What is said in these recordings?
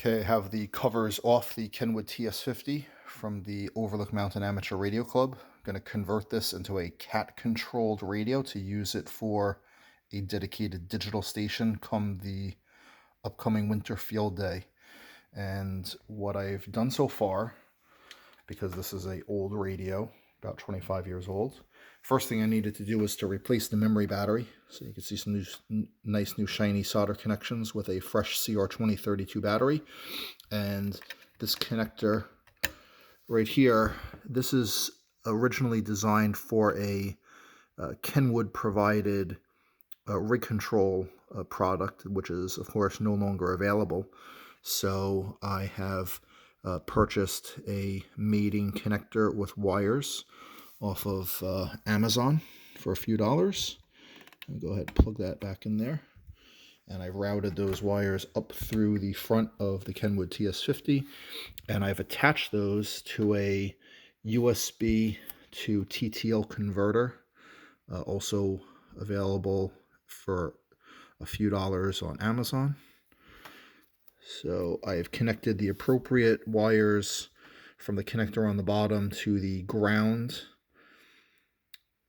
Okay, I have the covers off the Kenwood TS-50 from the Overlook Mountain Amateur Radio Club. I'm going to convert this into a cat-controlled radio to use it for a dedicated digital station come the upcoming winter field day. And what I've done so far, because this is an old radio, about 25 years old, first thing I needed to do was to replace the memory battery. So you can see some nice new shiny solder connections with a fresh CR2032 battery. And this connector right here, this is originally designed for a Kenwood provided rig control product, which is of course no longer available. So I have purchased a mating connector with wires off of Amazon for a few dollars. I'll go ahead and plug that back in there. And I routed those wires up through the front of the Kenwood TS-50, and I've attached those to a USB to TTL converter, also available for a few dollars on Amazon. So I've connected the appropriate wires from the connector on the bottom to the ground,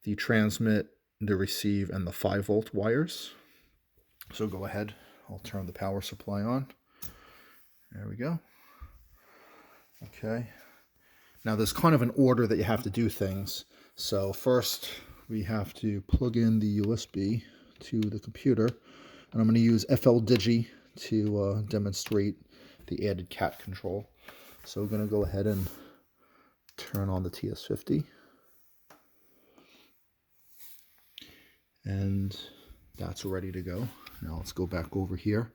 the transmit, the receive, and the 5-volt wires. So go ahead, I'll turn the power supply on. There we go. Okay. Now there's kind of an order that you have to do things. So first we have to plug in the USB to the computer. And I'm going to use FL Digi to demonstrate the added cat control. So we're going to go ahead and turn on the TS-50. And that's ready to go. Now let's go back over here.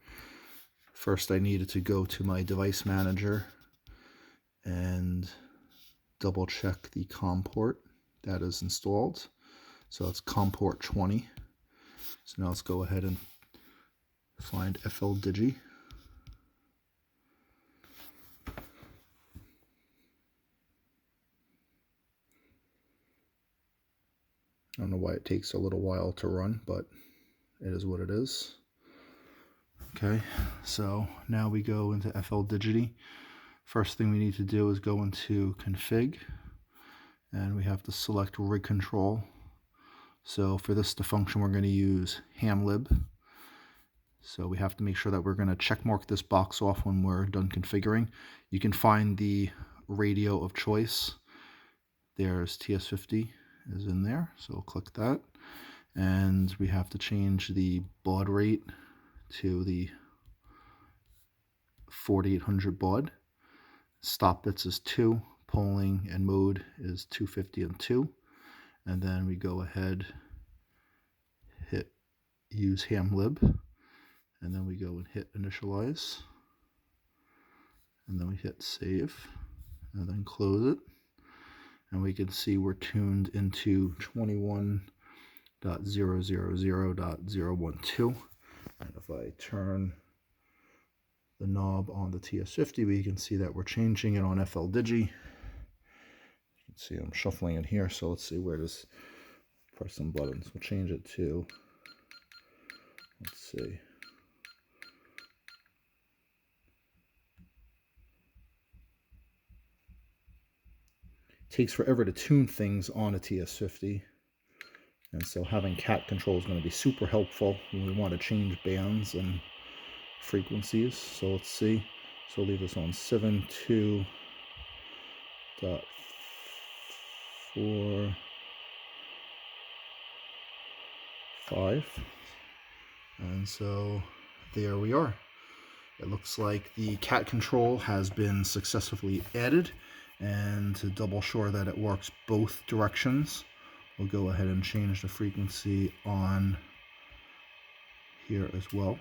First I needed to go to my device manager and double check the COM port that is installed. So it's COM port 20. So now let's go ahead and find FL Digi. I don't know why it takes a little while to run, but it is what it is. Okay, so now we go into FL Digi. First thing we need to do is go into config, and we have to select rig control. So for this to function, we're going to use hamlib. So we have to make sure that we're going to check mark this box off when we're done configuring. You can find the radio of choice. There's TS-50 is in there, so click that. And we have to change the baud rate to the 4800 baud. Stop bits is 2, polling and mode is 250 and 2. And then we go ahead, hit use hamlib, and then we go and hit initialize. And then we hit save, and then close it. And we can see we're tuned into 21.000.012. And if I turn the knob on the TS-50, we can see that we're changing it on FL Digi. You can see I'm shuffling it here, so let's see where this, press some buttons. We'll change it to, let's see. It takes forever to tune things on a TS-50. And so having cat control is going to be super helpful when we want to change bands and frequencies. So let's see. So leave this on 72.45. And so there we are. It looks like the cat control has been successfully added. And to double sure that it works both directions, we'll go ahead and change the frequency on here as well.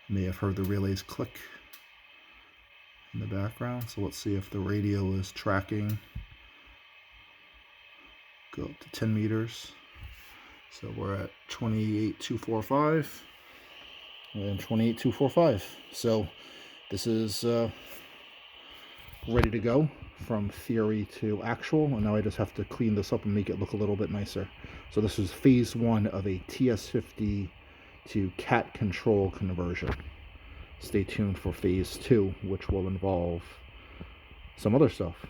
You may have heard the relays click in the background. So let's see if the radio is tracking. Go up to 10 meters. So we're at 28.245 and 28.245. So this is ready to go from theory to actual, and now I just have to clean this up and make it look a little bit nicer. So this is phase 1 of a TS-50 to cat control conversion. stay tuned for phase 2, which will involve some other stuff.